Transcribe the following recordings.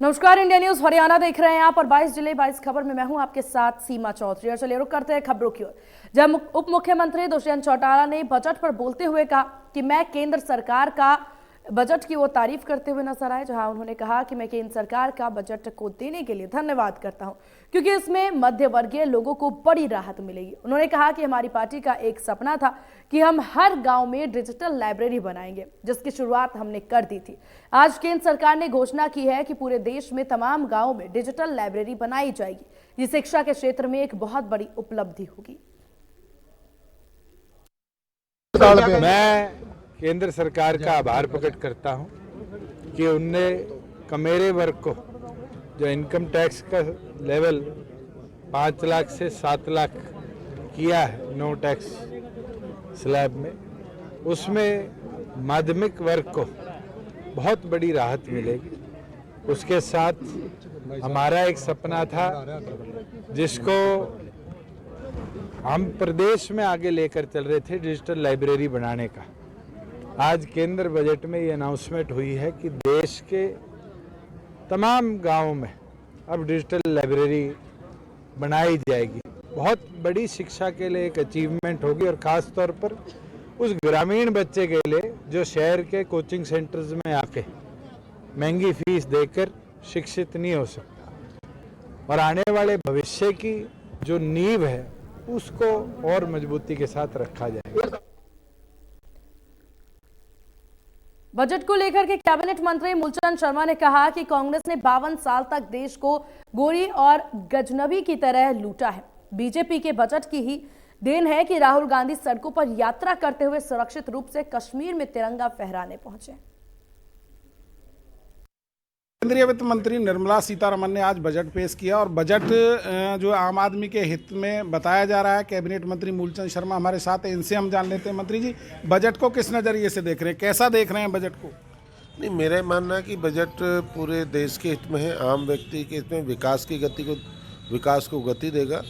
नमस्कार, India news Haryana देख रहे हैं आप और 22 जिले 22 खबर में मैं हूं आपके साथ सीमा चौधरी। और चलिए रुक करते हैं खबरों की ओर। जब उप मुख्यमंत्री दुष्यंत चौटाला ने बजट पर बोलते हुए कहा कि मैं केंद्र सरकार का बजट की वो तारीफ करते हुए नजर आए, जहां उन्होंने कहा कि मैं केंद्र सरकार का बजट को देने के लिए धन्यवाद करता हूं क्योंकि इसमें मध्य वर्गीय लोगों को बड़ी राहत मिलेगी। उन्होंने कहा कि हमारी पार्टी का एक सपना था कि हम हर गांव में डिजिटल लाइब्रेरी बनाएंगे, जिसकी शुरुआत हमने कर दी थी। आज केंद्र सरकार ने घोषणा की है कि पूरे देश में तमाम गांवों में डिजिटल लाइब्रेरी बनाई जाएगी। ये शिक्षा के क्षेत्र में एक बहुत बड़ी उपलब्धि होगी। मैं केंद्र सरकार का आभार प्रकट करता हूं कि उनने कमेरे वर्ग को जो इनकम टैक्स का लेवल 5 लाख से 7 लाख किया है नो टैक्स स्लैब में, उसमें माध्यमिक वर्ग को बहुत बड़ी राहत मिलेगी। उसके साथ हमारा एक सपना था जिसको हम प्रदेश में आगे लेकर चल रहे थे, डिजिटल लाइब्रेरी बनाने का। आज केंद्र बजट में ये अनाउंसमेंट हुई है कि देश के तमाम गांवों में अब डिजिटल लाइब्रेरी बनाई जाएगी। बहुत बड़ी शिक्षा के लिए एक अचीवमेंट होगी और ख़ास तौर पर उस ग्रामीण बच्चे के लिए जो शहर के कोचिंग सेंटर्स में आके महंगी फीस देकर शिक्षित नहीं हो सकता। और आने वाले भविष्य की जो नींव है उसको और मजबूती के साथ रखा जाएगा। बजट को लेकर के कैबिनेट मंत्री मूलचंद शर्मा ने कहा कि कांग्रेस ने 52 साल तक देश को गोरी और गजनबी की तरह लूटा है। बीजेपी के बजट की ही देन है कि राहुल गांधी सड़कों पर यात्रा करते हुए सुरक्षित रूप से कश्मीर में तिरंगा फहराने पहुंचे। केंद्रीय वित्त मंत्री निर्मला सीतारमण ने आज बजट पेश किया और बजट जो आम आदमी के हित में बताया जा रहा है। कैबिनेट मंत्री मूलचंद शर्मा हमारे साथ हैं, इनसे हम जान लेते हैं। मंत्री जी, बजट को किस नज़रिए से देख रहे हैं, कैसा देख रहे हैं बजट को? नहीं, मेरा मानना है कि बजट पूरे देश के हित में है, आम व्यक्ति के हित में, विकास को गति देगा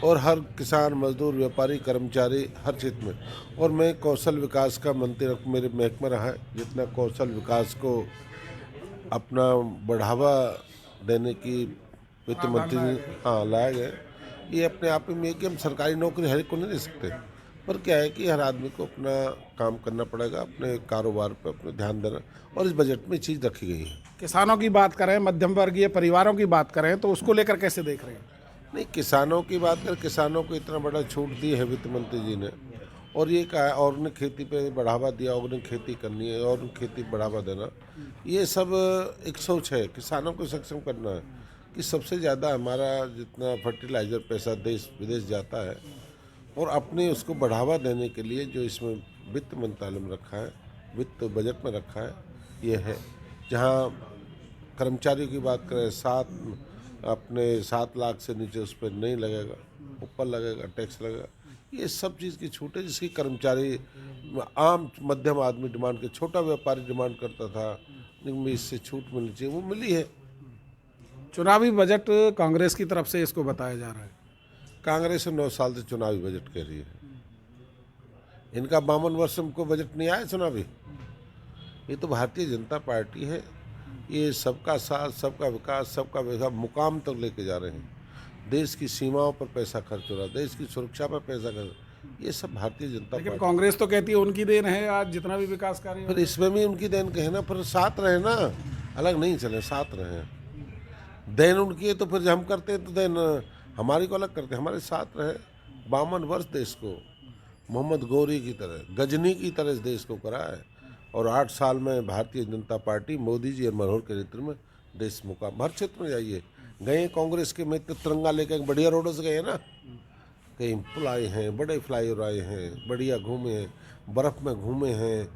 और हर किसान, मजदूर, व्यापारी, कर्मचारी हर क्षेत्र में। और मैं कौशल विकास का मंत्री मेरे महकमा रहा है, जितना कौशल विकास को अपना बढ़ावा देने की वित्त मंत्री ने लाया गया। ये अपने आप में कि हम सरकारी नौकरी हर एक को नहीं दे सकते, पर क्या है कि हर आदमी को अपना काम करना पड़ेगा, अपने कारोबार पर अपने ध्यान देना, और इस बजट में चीज़ रखी गई है। किसानों की बात करें, मध्यम वर्गीय परिवारों की बात करें, तो उसको लेकर कैसे देख रहे हैं? नहीं, किसानों की बात करें, किसानों को इतना बड़ा छूट दी है वित्त मंत्री जी ने, और ये कहा ऑर्गेनिक खेती पे बढ़ावा दिया, ऑर्गेनिक खेती करनी है, ऑर्गेनिक खेती बढ़ावा देना, ये सब एक सोच है। किसानों को सक्षम करना है कि सबसे ज़्यादा हमारा जितना फर्टिलाइज़र पैसा देश विदेश जाता है, और अपने उसको बढ़ावा देने के लिए जो इसमें वित्त मंत्रालय में रखा है, वित्त बजट में रखा है, ये है। जहाँ कर्मचारियों की बात करें, 7 लाख से नीचे उस पर नहीं लगेगा, ऊपर लगेगा, टैक्स लगेगा। ये सब चीज़ की छूट है जिसकी कर्मचारी, आम मध्यम आदमी डिमांड के, छोटा व्यापारी डिमांड करता था, लेकिन इससे छूट मिलनी चाहिए, वो मिली है। चुनावी बजट कांग्रेस की तरफ से इसको बताया जा रहा है। कांग्रेस 9 साल से चुनावी बजट कह रही है। इनका 52 वर्ष को बजट नहीं आया चुनावी। ये तो भारतीय जनता पार्टी है, ये सबका साथ, सबका विकास, सबका मुकाम तक लेके जा रहे हैं। देश की सीमाओं पर पैसा खर्च हो रहा है, देश की सुरक्षा पर पैसा खर्च, ये सब भारतीय जनता लेकिन पार्टी। कांग्रेस तो कहती है उनकी देन है आज जितना भी विकास कार्य। फिर इसमें भी उनकी देन कहे ना, फिर साथ रहे ना, अलग नहीं चले, साथ रहे। देन उनकी है तो फिर हम करते हैं तो देन हमारी को अलग करते हैं, हमारे साथ रहे। 52 वर्ष देश को मोहम्मद गौरी की तरह, गजनी की तरह इस देश को करा है, और 8 साल में भारतीय जनता पार्टी मोदी जी और मनोहर के नेतृत्व में देश मुकाम। हर क्षेत्र में जाइए, गए कांग्रेस के मित्र तिरंगा लेकर बढ़िया रोडों से गए ना, कहीं पुल आए हैं, बड़े फ्लाईओवर आए हैं, बढ़िया घूमे हैं, बर्फ़ में घूमे हैं,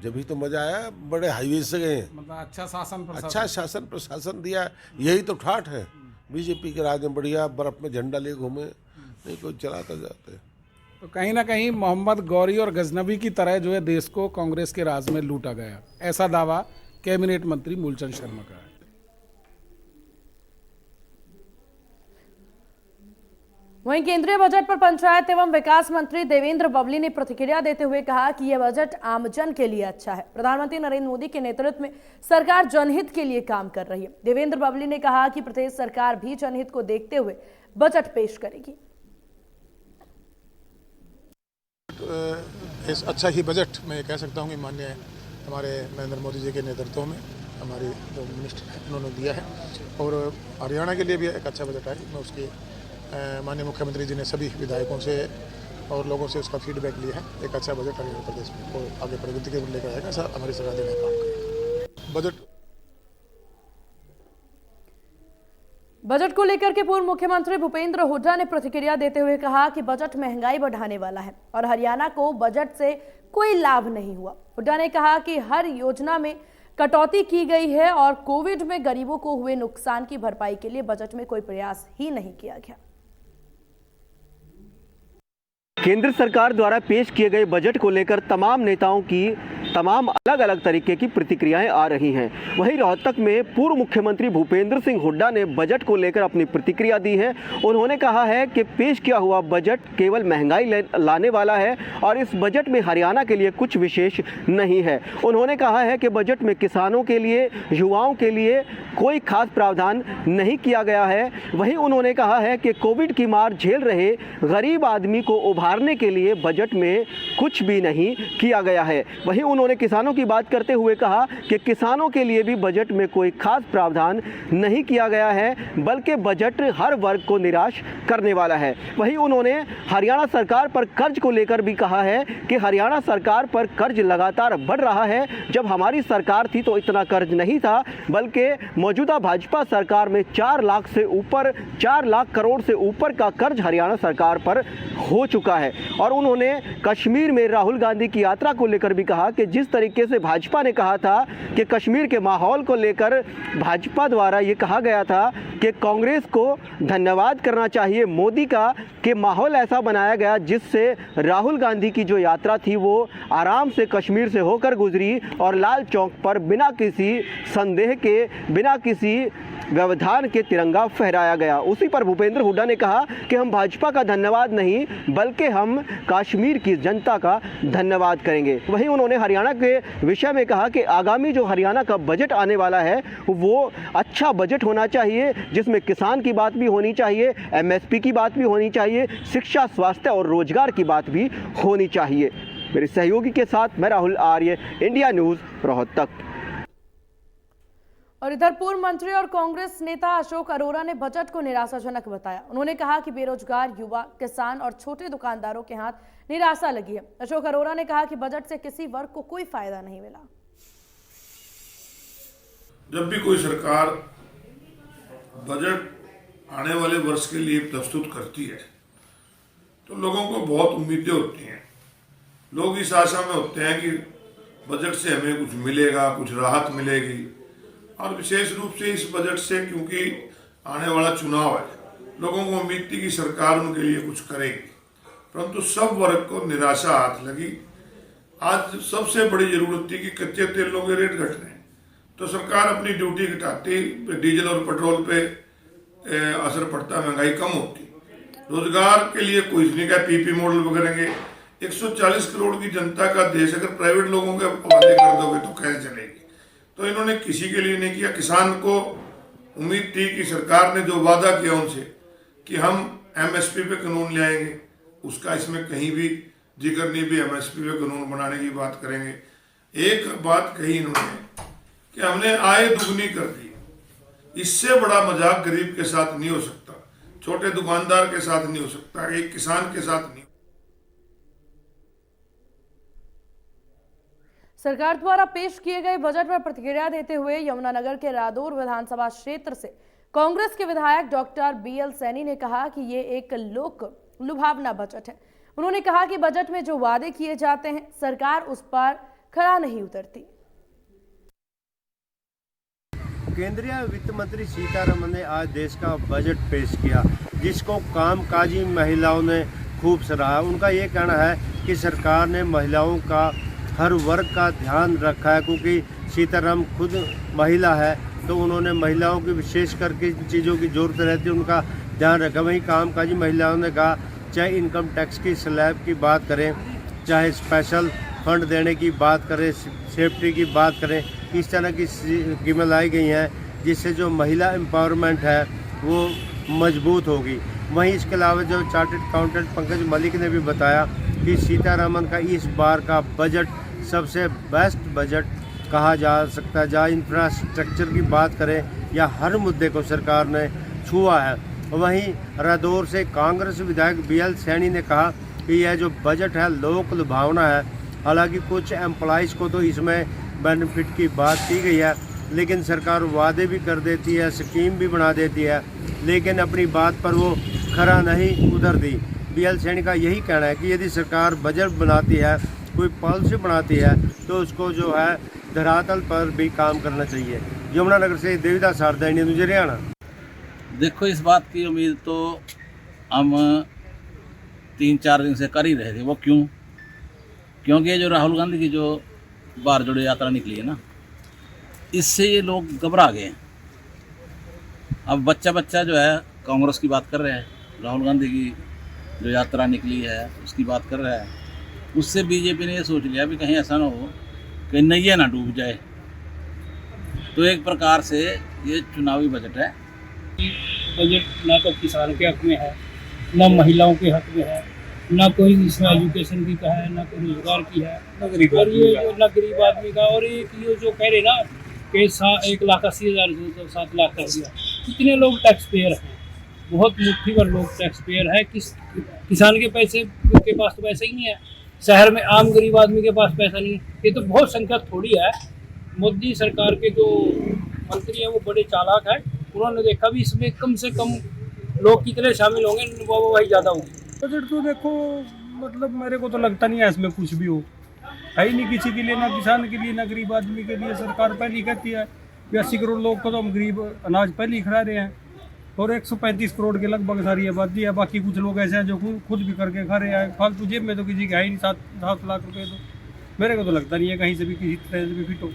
जब भी तो मज़ा आया। बड़े हाईवे से गए, मतलब अच्छा शासन प्रशासन दिया, यही तो ठाठ है। बीजेपी के राज में बढ़िया बर्फ़ में झंडा ले घूमे, नहीं कोई चलाता जाते। तो कहीं ना कहीं मोहम्मद गौरी और गजनबी की तरह जो है देश को कांग्रेस के राज में लूटा गया, ऐसा दावा कैबिनेट मंत्री मूलचंद शर्मा का है। वहीं केंद्रीय बजट पर पंचायत एवं विकास मंत्री देवेंद्र बबली ने प्रतिक्रिया देते हुए कहा कि यह बजट आमजन के लिए अच्छा है। प्रधानमंत्री नरेंद्र मोदी के नेतृत्व में सरकार जनहित के लिए काम कर रही है। देवेंद्र बबली ने कहा कि प्रदेश सरकार भी जनहित को देखते हुए बजट पेश करेगी। इस अच्छा ही बजट मैं कह सकता हूँ कि माननीय हमारे नरेंद्र मोदी जी के नेतृत्व में हमारी जो मिनिस्टर हैं उन्होंने दिया है, और हरियाणा के लिए भी एक अच्छा बजट है। मैं उसकी माननीय मुख्यमंत्री जी ने सभी विधायकों से और लोगों से उसका फीडबैक लिया है। एक अच्छा बजट हरियाणा प्रदेश में को आगे प्रगति के लेकर आएगा, ऐसा हमारी सरकार देने का काम करेगी। बजट को लेकर के पूर्व मुख्यमंत्री भूपेंद्र हुड्डा ने प्रतिक्रिया देते हुए कहा कि बजट महंगाई बढ़ाने वाला है और हरियाणा को बजट से कोई लाभ नहीं हुआ। हुड्डा ने कहा कि हर योजना में कटौती की गई है और कोविड में गरीबों को हुए नुकसान की भरपाई के लिए बजट में कोई प्रयास ही नहीं किया गया। केंद्र सरकार द्वारा पेश किए गए बजट को लेकर तमाम नेताओं की तमाम अलग अलग तरीके की प्रतिक्रियाएं आ रही हैं। वहीं रोहतक में पूर्व मुख्यमंत्री भूपेंद्र सिंह हुड्डा ने बजट को लेकर अपनी प्रतिक्रिया दी है। उन्होंने कहा है कि पेश किया हुआ बजट केवल महंगाई लाने वाला है और इस बजट में हरियाणा के लिए कुछ विशेष नहीं है। उन्होंने कहा है कि बजट में किसानों के लिए, युवाओं के लिए कोई खास प्रावधान नहीं किया गया है। वहीं उन्होंने कहा है कि कोविड की मार झेल रहे गरीब आदमी को उभारने के लिए बजट में कुछ भी नहीं किया गया है। वहीं उन्होंने किसानों की बात करते हुए कहा कि किसानों के लिए भी बजट में कोई खास प्रावधान नहीं किया गया है, बल्कि बजट हर वर्ग को निराश करने वाला है। वहीं उन्होंने हरियाणा सरकार पर कर्ज को लेकर भी कहा है कि हरियाणा सरकार पर कर्ज लगातार बढ़ रहा है। जब हमारी सरकार थी तो इतना कर्ज नहीं था, बल्कि मौजूदा भाजपा सरकार में 4 लाख करोड़ से ऊपर का कर्ज हरियाणा सरकार पर हो चुका है। और उन्होंने कश्मीर में राहुल गांधी की यात्रा को लेकर भी कहा कि जिस तरीके से भाजपा ने कहा था कि कश्मीर के माहौल को लेकर भाजपा द्वारा ये कहा गया था कि कांग्रेस को धन्यवाद करना चाहिए मोदी का, कि माहौल ऐसा बनाया गया जिससे राहुल गांधी की जो यात्रा थी वो आराम से कश्मीर से होकर गुजरी और लाल चौक पर बिना किसी संदेह के, बिना किसी व्यवधान के तिरंगा फहराया गया। उसी पर भूपेंद्र हुड्डा ने कहा कि हम भाजपा का धन्यवाद नहीं बल्कि हम कश्मीर की जनता का धन्यवाद करेंगे। वहीं उन्होंने हरियाणा के विषय में कहा कि आगामी जो हरियाणा का बजट आने वाला है वो अच्छा बजट होना चाहिए, जिसमें किसान की बात भी होनी चाहिए, MSP की बात भी होनी चाहिए, शिक्षा, स्वास्थ्य और रोजगार की बात भी होनी चाहिए। मेरे सहयोगी के साथ मैं राहुल आर्य, इंडिया न्यूज़, रोहतक। और इधर पूर्व मंत्री और कांग्रेस नेता अशोक अरोड़ा ने बजट को निराशाजनक बताया। उन्होंने कहा कि बेरोजगार युवा, किसान और छोटे दुकानदारों के हाथ निराशा लगी है। अशोक अरोड़ा ने कहा कि बजट से किसी वर्ग को कोई फायदा नहीं मिला। जब भी कोई सरकार बजट आने वाले वर्ष के लिए प्रस्तुत करती है तो लोगों को बहुत उम्मीदें होती हैं। लोग इस आशा में होते हैं कि बजट से हमें कुछ मिलेगा, कुछ राहत मिलेगी। और विशेष रूप से इस बजट से, क्योंकि आने वाला चुनाव है, लोगों को उम्मीद थी कि सरकार उनके लिए कुछ करेगी, परंतु सब वर्ग को निराशा हाथ लगी। आज सबसे बड़ी जरूरत थी कि कच्चे तेलों के रेट घट रहे हैं तो सरकार अपनी ड्यूटी घटाती, डीजल और पेट्रोल पे असर पड़ता, महंगाई कम होती। रोजगार के लिए कुछ नहीं कहा, PP मॉडल करेंगे। 140 करोड़ की जनता का देश अगर प्राइवेट लोगों के हवाले कर दोगे तो कैसे चलेगी। तो इन्होंने किसी के लिए नहीं किया। किसान को उम्मीद थी कि सरकार ने जो वादा किया उनसे कि हम MSP पे कानून ले आएंगे, उसका इसमें कहीं भी जिक्र नहीं भी MSP पे कानून बनाने की बात करेंगे। एक बात कही इन्होंने कि हमने आय दुगनी कर दी। इससे बड़ा मजाक गरीब के साथ नहीं हो सकता, छोटे दुकानदार के साथ नहीं हो सकता, एक किसान के साथ नहीं। सरकार द्वारा पेश किए गए बजट पर प्रतिक्रिया देते हुए यमुनानगर के रादौर विधानसभा क्षेत्र से कांग्रेस के विधायक डॉक्टर BL सैनी ने कहा कि ये एक लोक लुभावना बजट है। उन्होंने कहा कि बजट में जो वादे किए जाते हैं सरकार उस पर खरा नहीं उतरती। केंद्रीय वित्त मंत्री सीतारमन ने आज देश का बजट पेश किया, जिसको कामकाजी महिलाओं ने खूब सराहा। उनका ये कहना है कि सरकार ने महिलाओं का, हर वर्ग का ध्यान रखा है, क्योंकि सीताराम खुद महिला है तो उन्होंने महिलाओं की विशेष करके चीज़ों की ज़रूरत रहती है उनका ध्यान रखा। वहीं कामकाजी महिलाओं ने कहा, चाहे इनकम टैक्स की स्लैब की बात करें, चाहे स्पेशल फंड देने की बात करें, सेफ्टी की बात करें, इस तरह की स्कीमें लाई गई हैं जिससे जो महिला एम्पावरमेंट है वो मजबूत होगी। वहीं इसके अलावा जो चार्टर्ड अकाउंटेंट पंकज मलिक ने भी बताया कि सीतारमन का इस बार का बजट सबसे बेस्ट बजट कहा जा सकता है, जहाँ इंफ्रास्ट्रक्चर की बात करें या हर मुद्दे को सरकार ने छुआ है। वहीं रादौर से कांग्रेस विधायक BL सैनी ने कहा कि यह जो बजट है लोक लुभावना है। हालांकि कुछ एम्प्लॉइज़ को तो इसमें बेनिफिट की बात की गई है, लेकिन सरकार वादे भी कर देती है, स्कीम भी बना देती है, लेकिन अपनी बात पर वो खरा नहीं उतरती। BL सैनी का यही कहना है कि यदि सरकार बजट बनाती है, कोई पॉलिसी बनाती है, तो उसको जो है धरातल पर भी काम करना चाहिए। यमुनानगर से देविदास शारदा, इंडियन न्यूज़, हरियाणा। देखो, इस बात की उम्मीद तो हम 3-4 दिन से कर ही रहे थे। वो क्योंकि ये जो राहुल गांधी की जो बाहर जोड़ो यात्रा निकली है ना, इससे ये लोग घबरा गए हैं। अब बच्चा जो है कांग्रेस की बात कर रहे हैं, राहुल गांधी की जो यात्रा निकली है उसकी बात कर रहा है। उससे बीजेपी ने ये सोच लिया भी कहीं ऐसा ना हो कि नैया ना डूब जाए। तो एक प्रकार से ये चुनावी बजट है। बजट ना तो किसान के हक में है, ना महिलाओं के हक में है, ना कोई इसमें एजुकेशन की का है, ना कोई रोजगार की है, और ये जो ना गरीब आदमी का। और ये जो कह रहे ना कि 1,80,000 से 7 लाख कर दिया, कितने लोग टैक्स पेयर हैं? बहुत मुट्ठी भर लोग टैक्स पेयर है। किसान के पैसे के पास तो पैसा ही नहीं है, शहर में आम गरीब आदमी के पास पैसा नहीं है। ये तो बहुत संख्या थोड़ी है। मोदी सरकार के जो मंत्री हैं वो बड़े चालाक हैं। उन्होंने देखा भी इसमें कम से कम लोग कितने शामिल होंगे, वही ज़्यादा होगी। बजट तो देखो, मतलब मेरे को तो लगता नहीं है इसमें कुछ भी हो, है ही नहीं किसी के लिए, ना किसान के लिए ना गरीब आदमी के लिए। सरकार पहले कहती है 80 करोड़ लोग को तो हम गरीब अनाज पहले ही खिला रहे हैं, और 135 करोड़ के लगभग सारी आबादी है। बाकी कुछ लोग ऐसे हैं जो खुद भी करके खा रहे हैं। फालतू जेब में तो किसी के है ही नहीं 7 लाख रुपये। तो मेरे को तो लगता नहीं है कहीं से भी किसी तरह से भी फिट हो।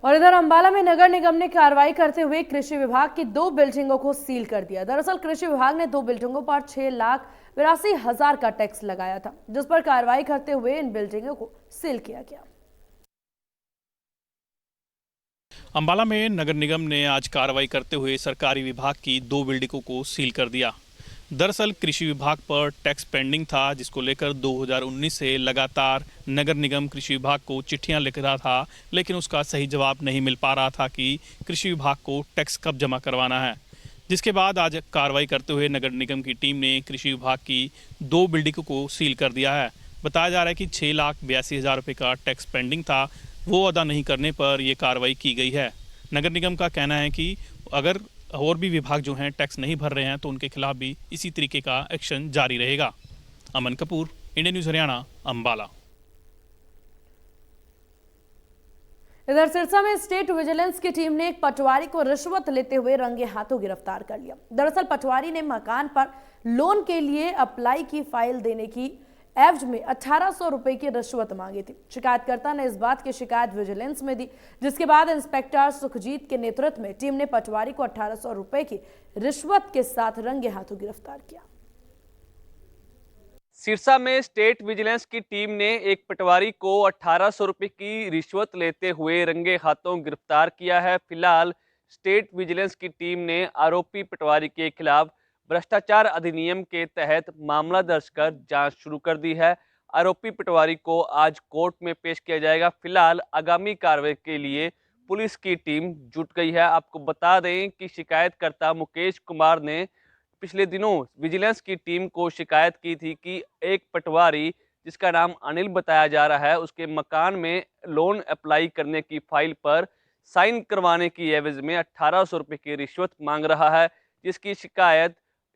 और इधर अंबाला में नगर निगम ने कार्रवाई करते हुए कृषि विभाग की 2 बिल्डिंगों को सील कर दिया। दरअसल कृषि विभाग ने 2 बिल्डिंगों पर 6,82,000 का टैक्स लगाया था, जिस पर कार्रवाई करते हुए इन बिल्डिंगों को सील किया गया। अंबाला में नगर निगम ने आज कार्रवाई करते हुए सरकारी विभाग की 2 बिल्डिंगों को सील कर दिया। दरअसल कृषि विभाग पर टैक्स पेंडिंग था, जिसको लेकर 2019 से लगातार नगर निगम कृषि विभाग को चिट्ठियां लिख रहा था, लेकिन उसका सही जवाब नहीं मिल पा रहा था कि कृषि विभाग को टैक्स कब जमा करवाना है। जिसके बाद आज कार्रवाई करते हुए नगर निगम की टीम ने कृषि विभाग की 2 बिल्डिंगों को सील कर दिया है। बताया जा रहा है कि 6,82,000 रुपये का टैक्स पेंडिंग था, वो अदा नहीं करने पर यह कार्रवाई की गई है। नगर निगम का कहना है कि अगर और भी विभाग जो हैं टैक्स नहीं भर रहे हैं तो उनके खिलाफ भी इसी तरीके का एक्शन जारी रहेगा। अमन कपूर, इंडियन न्यूज़, हरियाणा, अंबाला। इधर सिरसा में स्टेट विजिलेंस की टीम ने एक पटवारी को रिश्वत लेते हुए रंगे हाथों गिरफ्तार कर लिया। दरअसल पटवारी ने मकान पर लोन के लिए अप्लाई की फाइल देने की एवज में 1,800 रुपए की रिश्वत मांगी थी। शिकायतकर्ता ने इस बात की शिकायत विजिलेंस में दी, जिसके बाद इंस्पेक्टर सुखजीत के नेतृत्व में टीम ने पटवारी को 1,800 रुपए की रिश्वत के साथ रंगे हाथों गिरफ्तार किया। सिरसा में स्टेट विजिलेंस की टीम ने एक पटवारी को 1,800 रुपए की रिश्वत लेते हुए रंगे हाथों गिरफ्तार किया है। फिलहाल स्टेट विजिलेंस की टीम ने आरोपी पटवारी के खिलाफ भ्रष्टाचार अधिनियम के तहत मामला दर्ज कर जांच शुरू कर दी है। आरोपी पटवारी को आज कोर्ट में पेश किया जाएगा। फिलहाल आगामी कार्रवाई के लिए पुलिस की टीम जुट गई है। आपको बता दें कि शिकायतकर्ता मुकेश कुमार ने पिछले दिनों विजिलेंस की टीम को शिकायत की थी कि एक पटवारी जिसका नाम अनिल बताया जा रहा है, उसके मकान में लोन अप्लाई करने की फाइल पर साइन करवाने की एवज में 1,800 रुपये की रिश्वत मांग रहा है, जिसकी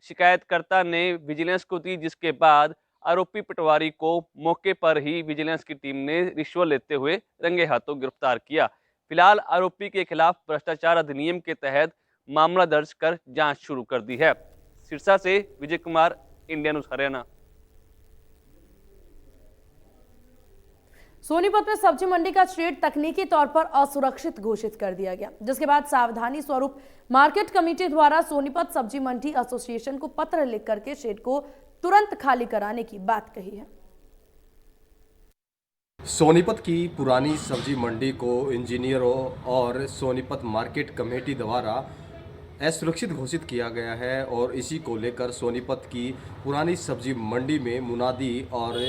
शिकायतकर्ता ने विजिलेंस को दी, जिसके बाद आरोपी पटवारी को मौके पर ही विजिलेंस की टीम ने रिश्वत लेते हुए रंगे हाथों गिरफ्तार किया। फिलहाल आरोपी के खिलाफ भ्रष्टाचार अधिनियम के तहत मामला दर्ज कर जांच शुरू कर दी है। सिरसा से विजय कुमार, इंडियन न्यूज़, हरियाणा। सोनीपत में सब्जी मंडी का शेड तकनीकी तौर पर असुरक्षित घोषित कर दिया गया, जिसके बाद सावधानी स्वरूप मार्केट कमेटी द्वारा सोनीपत सब्जी मंडी एसोसिएशन को पत्र लिख करके शेड को तुरंत खाली कराने की बात कही है। सोनीपत की पुरानी सब्जी मंडी को इंजीनियरों और सोनीपत मार्केट कमेटी द्वारा असुरक्षित घोषित किया गया है और इसी को लेकर सोनीपत की पुरानी सब्जी मंडी में मुनादी और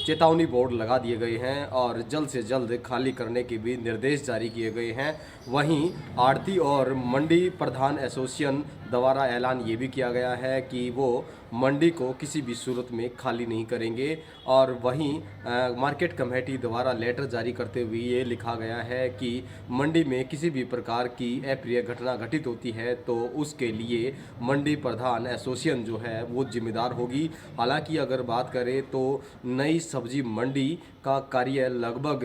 चेतावनी बोर्ड लगा दिए गए हैं और जल्द से जल्द खाली करने के भी निर्देश जारी किए गए हैं। वहीं आड़ती और मंडी प्रधान एसोसिएशन द्वारा ऐलान ये भी किया गया है कि वो मंडी को किसी भी सूरत में खाली नहीं करेंगे और वहीं मार्केट कमेटी द्वारा लेटर जारी करते हुए ये लिखा गया है कि मंडी में किसी भी प्रकार की अप्रिय घटना घटित होती है तो उसके लिए मंडी प्रधान एसोसिएशन जो है वो जिम्मेदार होगी। हालांकि अगर बात करें तो नई सब्जी मंडी का कार्य लगभग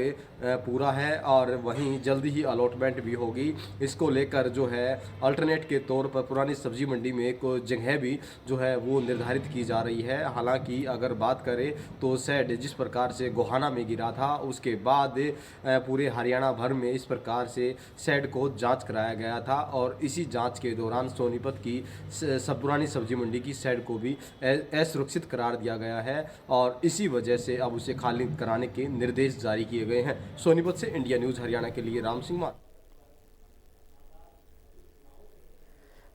पूरा है और वहीं जल्दी ही अलॉटमेंट भी होगी। इसको लेकर जो है अल्टरनेट के तौर पर पुरानी सब्जी मंडी में एक जगह भी जो है वो निर्धारित की जा रही है। हालांकि अगर बात करें तो शेड जिस प्रकार से गोहाना में गिरा था उसके बाद पूरे हरियाणा भर में इस प्रकार से शेड को जांच कराया गया था और इसी जांच के दौरान सोनीपत की पुरानी सब्जी मंडी की शेड को भी असुरक्षित करार दिया गया है और इसी वजह से अब उसे खाली कराने के निर्देश जारी किए गए हैं। सोनीपत से इंडिया न्यूज हरियाणा के लिए राम सिंह मान।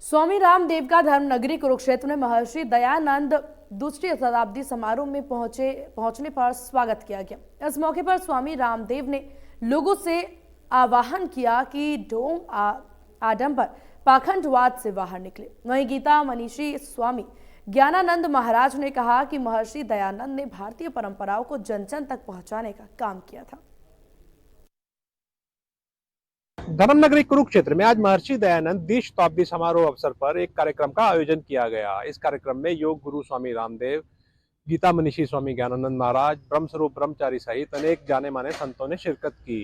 स्वामी रामदेव का धर्मनगरी कुरुक्षेत्र में महर्षि दयानंद दूसरी शताब्दी समारोह में पहुंचने पर स्वागत किया गया। इस मौके पर स्वामी रामदेव ने लोगों से आह्वान किया कि ढोंग आडंबर पाखंडवाद से बाहर निकले। वहीं गीता मनीषी स्वामी ज्ञानानंद महाराज ने कहा कि महर्षि दयानंद ने भारतीय परंपराओं को जन जन तक पहुंचाने का काम किया था। धर्मनगरी कुरुक्षेत्र में आज महर्षि दयानंद द्वितीय शताब्दी समारोह अवसर पर एक कार्यक्रम का आयोजन किया गया। इस कार्यक्रम में योग गुरु स्वामी रामदेव, गीता मनीषी स्वामी ज्ञानानंद महाराज, ब्रह्मस्वरूप ब्रह्मचारी सहित अनेक जाने माने संतों ने शिरकत की।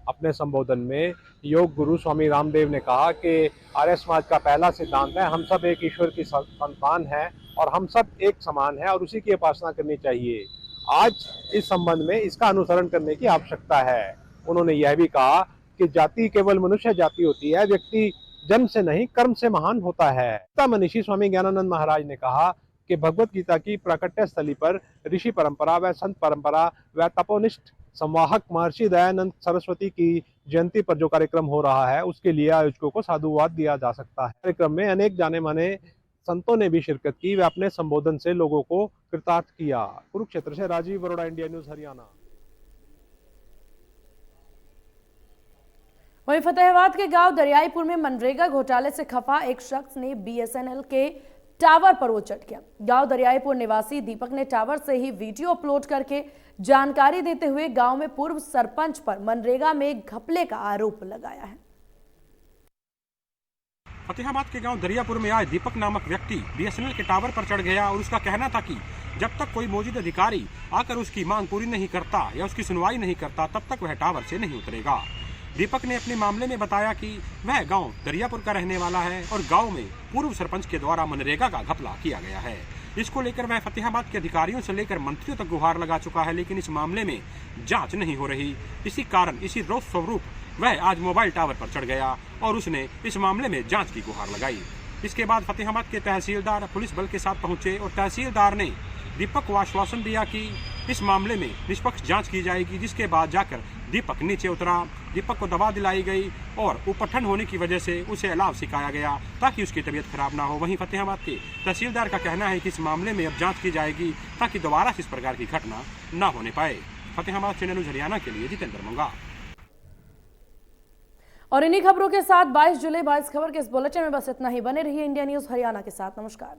अपने संबोधन में योग गुरु स्वामी रामदेव ने कहा कि आर्य समाज का पहला सिद्धांत है हम सब एक ईश्वर की संतान हैं और हम सब एक समान हैं और उसी की उपासना करनी चाहिए। आज इस संबंध में इसका अनुसरण करने की आवश्यकता है। उन्होंने यह भी कहा कि जाति केवल मनुष्य जाति होती है, व्यक्ति जन्म से नहीं कर्म से महान होता है। गीता मनीषी स्वामी ज्ञानानंद महाराज ने कहा कि भगवत गीता की प्राकट्य स्थली पर ऋषि परंपरा व संत परंपरा व तपोनिष्ठ संवाहक महर्षि दयानंद सरस्वती की जयंती पर जो कार्यक्रम हो रहा है उसके लिए आयोजकों को साधुवाद दिया जा सकता है। कार्यक्रम में अनेक जाने माने संतों ने भी शिरकत की व अपने संबोधन से लोगों को कृतार्थ किया। कुरुक्षेत्र से राजीव अरोड़ा, इंडिया न्यूज हरियाणा। वहीं फतेहाबाद के गांव दरियाईपुर में मनरेगा घोटाले से खफा एक शख्स ने बीएसएनएल के टावर पर उचट किया। गांव दरियाईपुर निवासी दीपक ने टावर से ही वीडियो अपलोड करके जानकारी देते हुए गांव में पूर्व सरपंच पर मनरेगा में घपले का आरोप लगाया है। फतेहाबाद के गांव दरियापुर में आए दीपक नामक व्यक्ति बीएसएनएल के टावर पर चढ़ गया और उसका कहना था कि जब तक कोई मौजूद अधिकारी आकर उसकी मांग पूरी नहीं करता या उसकी सुनवाई नहीं करता तब तक वह टावर से नहीं उतरेगा। दीपक ने अपने मामले में बताया कि वह गांव दरियापुर का रहने वाला है और गांव में पूर्व सरपंच के द्वारा मनरेगा का घपला किया गया है। इसको लेकर वह फतेहाबाद के अधिकारियों से लेकर मंत्रियों तक गुहार लगा चुका है, लेकिन इस मामले में जांच नहीं हो रही। इसी कारण इसी रोष स्वरूप वह आज मोबाइल टावर पर चढ़ गया और उसने इस मामले में जांच की गुहार लगाई। इसके बाद फतेहाबाद के तहसीलदार पुलिस बल के साथ पहुंचे और तहसीलदार ने दीपक को आश्वासन दिया कि इस मामले में निष्पक्ष जांच की जाएगी, जिसके बाद जाकर दीपक नीचे उतरा। दीपक को दवा दिलाई गई और उपठन होने की वजह से उसे अलाव सिखाया गया ताकि उसकी तबीयत खराब ना हो। वहीं फतेहाबाद के तहसीलदार का कहना है कि इस मामले में अब जांच की जाएगी ताकि दोबारा इस प्रकार की घटना न होने पाए। फतेहाबाद से न्यूज़ हरियाणा के लिए जितेंद्र मंगा। और इन्हीं खबरों के साथ 22 जुलाई 22 खबर के इस बुलेटिन में बस इतना ही। बने रहिए इंडिया न्यूज हरियाणा के साथ। नमस्कार।